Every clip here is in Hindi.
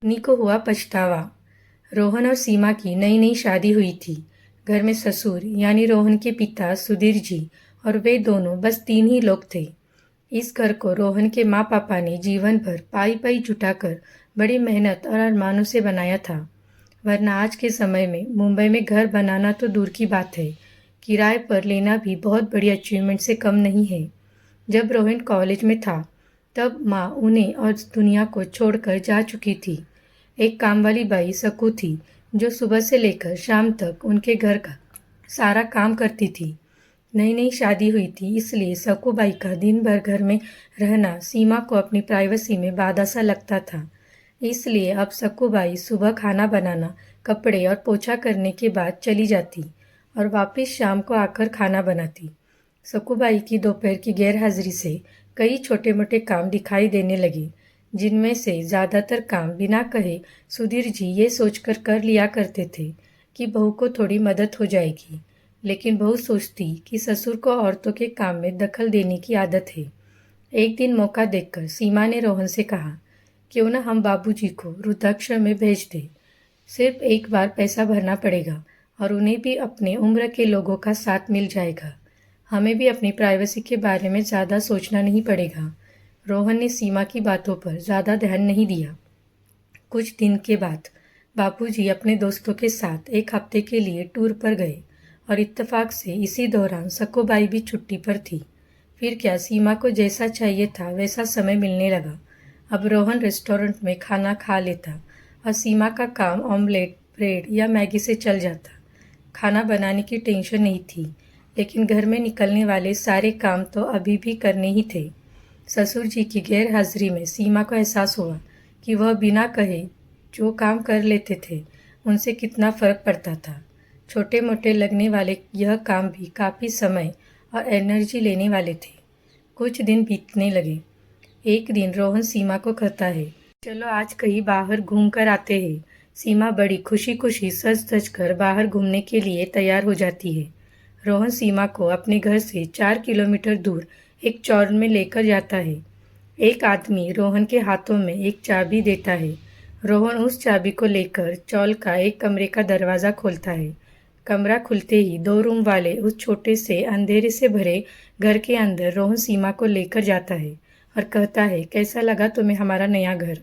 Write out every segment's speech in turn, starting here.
नी को हुआ पछतावा। रोहन और सीमा की नई नई शादी हुई थी। घर में ससुर यानी रोहन के पिता सुधीर जी और वे दोनों बस 3 ही लोग थे। इस घर को रोहन के माँ पापा ने जीवन भर पाई पाई जुटाकर बड़ी मेहनत और अरमानों से बनाया था। वरना आज के समय में मुंबई में घर बनाना तो दूर की बात है, किराए पर लेना भी बहुत बड़ी अचीवमेंट से कम नहीं है। जब रोहन कॉलेज में था तब माँ उन्हें और दुनिया को छोड़कर जा चुकी थी। एक काम वाली बाई सकू थी जो सुबह से लेकर शाम तक उनके घर का सारा काम करती थी। नई नई शादी हुई थी, इसलिए सकू बाई का दिन भर घर में रहना सीमा को अपनी प्राइवेसी में बाधा सा लगता था। इसलिए अब सकू बाई सुबह खाना बनाना, कपड़े और पोछा करने के बाद चली जाती और वापस शाम को आकर खाना बनाती। सकूबाई की दोपहर की गैरहाजिरी से कई छोटे मोटे काम दिखाई देने लगे, जिनमें से ज़्यादातर काम बिना कहे सुधीर जी ये सोचकर कर लिया करते थे कि बहू को थोड़ी मदद हो जाएगी। लेकिन बहू सोचती कि ससुर को औरतों के काम में दखल देने की आदत है। एक दिन मौका देखकर सीमा ने रोहन से कहा, क्यों ना हम बाबूजी को वृद्धाश्रम में भेज दें। सिर्फ एक बार पैसा भरना पड़ेगा और उन्हें भी अपने उम्र के लोगों का साथ मिल जाएगा। हमें भी अपनी प्राइवेसी के बारे में ज़्यादा सोचना नहीं पड़ेगा। रोहन ने सीमा की बातों पर ज़्यादा ध्यान नहीं दिया। कुछ दिन के बाद बापूजी अपने दोस्तों के साथ एक हफ्ते के लिए टूर पर गए और इत्तेफाक से इसी दौरान सकोबाई भी छुट्टी पर थी। फिर क्या, सीमा को जैसा चाहिए था वैसा समय मिलने लगा। अब रोहन रेस्टोरेंट में खाना खा लेता और सीमा का काम ऑमलेट, ब्रेड या मैगी से चल जाता। खाना बनाने की टेंशन नहीं थी, लेकिन घर में निकलने वाले सारे काम तो अभी भी करने ही थे। ससुर जी की गैर हाजिरी में सीमा को एहसास हुआ कि वह बिना कहे जो काम कर लेते थे उनसे कितना फर्क पड़ता था। छोटे मोटे लगने वाले यह काम भी काफ़ी समय और एनर्जी लेने वाले थे। कुछ दिन बीतने लगे। एक दिन रोहन सीमा को कहता है, चलो आज कहीं बाहर घूम कर आते हैं। सीमा बड़ी खुशी खुशी सज धज कर बाहर घूमने के लिए तैयार हो जाती है। रोहन सीमा को अपने घर से 4 किलोमीटर दूर एक चौर में लेकर जाता है। एक आदमी रोहन के हाथों में एक चाबी देता है। रोहन उस चाबी को लेकर चौल का एक कमरे का दरवाज़ा खोलता है। कमरा खुलते ही 2 रूम वाले उस छोटे से अंधेरे से भरे घर के अंदर रोहन सीमा को लेकर जाता है और कहता है, कैसा लगा तुम्हें हमारा नया घर?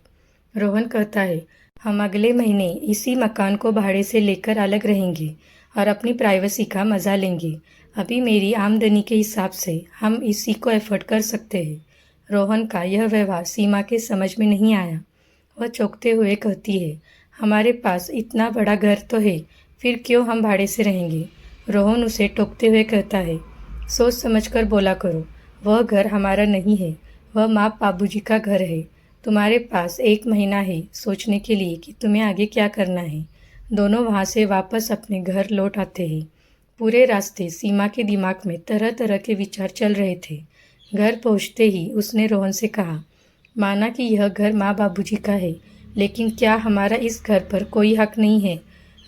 रोहन कहता है, हम अगले महीने इसी मकान को भाड़े से लेकर अलग रहेंगे और अपनी प्राइवेसी का मज़ा लेंगे। अभी मेरी आमदनी के हिसाब से हम इसी को एफर्ट कर सकते हैं। रोहन का यह व्यवहार सीमा के समझ में नहीं आया। वह चौंकते हुए कहती है, हमारे पास इतना बड़ा घर तो है, फिर क्यों हम भाड़े से रहेंगे? रोहन उसे टोकते हुए कहता है, सोच समझकर बोला करो, वह घर हमारा नहीं है, वह माँ बाबूजी का घर है। तुम्हारे पास 1 महीना है सोचने के लिए कि तुम्हें आगे क्या करना है। दोनों वहाँ से वापस अपने घर लौट आते हैं। पूरे रास्ते सीमा के दिमाग में तरह तरह के विचार चल रहे थे। घर पहुँचते ही उसने रोहन से कहा, माना कि यह घर माँ बाबूजी का है, लेकिन क्या हमारा इस घर पर कोई हक नहीं है?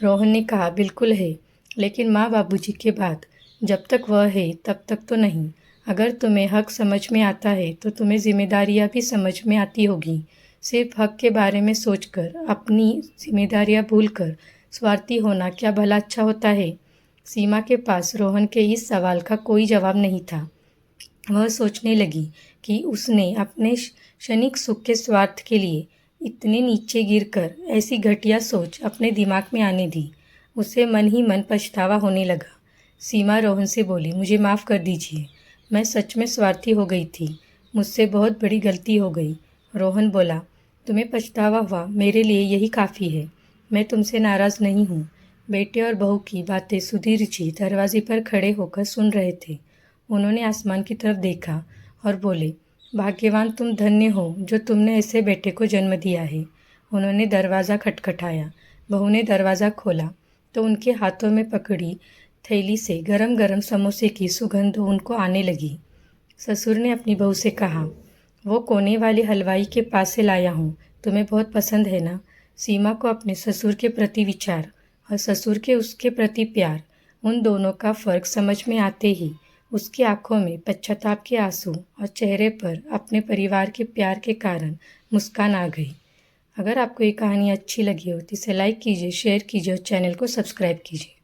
रोहन ने कहा, बिल्कुल है, लेकिन माँ बाबूजी के बाद जब तक वह है तब तक तो नहीं। अगर तुम्हें हक समझ में आता है तो तुम्हें जिम्मेदारियाँ भी समझ में आती होगी। सिर्फ हक के बारे में सोचकर अपनी जिम्मेदारियाँ भूलकर स्वार्थी होना क्या भला अच्छा होता है? सीमा के पास रोहन के इस सवाल का कोई जवाब नहीं था। वह सोचने लगी कि उसने अपने क्षणिक सुख के स्वार्थ के लिए इतने नीचे गिरकर ऐसी घटिया सोच अपने दिमाग में आने दी। उसे मन ही मन पछतावा होने लगा। सीमा रोहन से बोली, मुझे माफ़ कर दीजिए, मैं सच में स्वार्थी हो गई थी, मुझसे बहुत बड़ी गलती हो गई। रोहन बोला, तुम्हें पछतावा हुआ, मेरे लिए यही काफ़ी है, मैं तुमसे नाराज़ नहीं हूँ। बेटे और बहू की बातें सुधीर जी दरवाजे पर खड़े होकर सुन रहे थे। उन्होंने आसमान की तरफ देखा और बोले, भाग्यवान तुम धन्य हो जो तुमने ऐसे बेटे को जन्म दिया है। उन्होंने दरवाज़ा खटखटाया। बहू ने दरवाज़ा खोला तो उनके हाथों में पकड़ी थैली से गरम गरम समोसे की सुगंध उनको आने लगी। ससुर ने अपनी बहू से कहा, वो कोने वाले हलवाई के पास से लाया हूँ, तुम्हें बहुत पसंद है ना? सीमा को अपने ससुर के प्रति विचार और ससुर के उसके प्रति प्यार, उन दोनों का फ़र्क समझ में आते ही उसकी आंखों में पश्चाताप के आंसू और चेहरे पर अपने परिवार के प्यार के कारण मुस्कान आ गई। अगर आपको ये कहानी अच्छी लगी हो तो इसे लाइक कीजिए, शेयर कीजिए और चैनल को सब्सक्राइब कीजिए।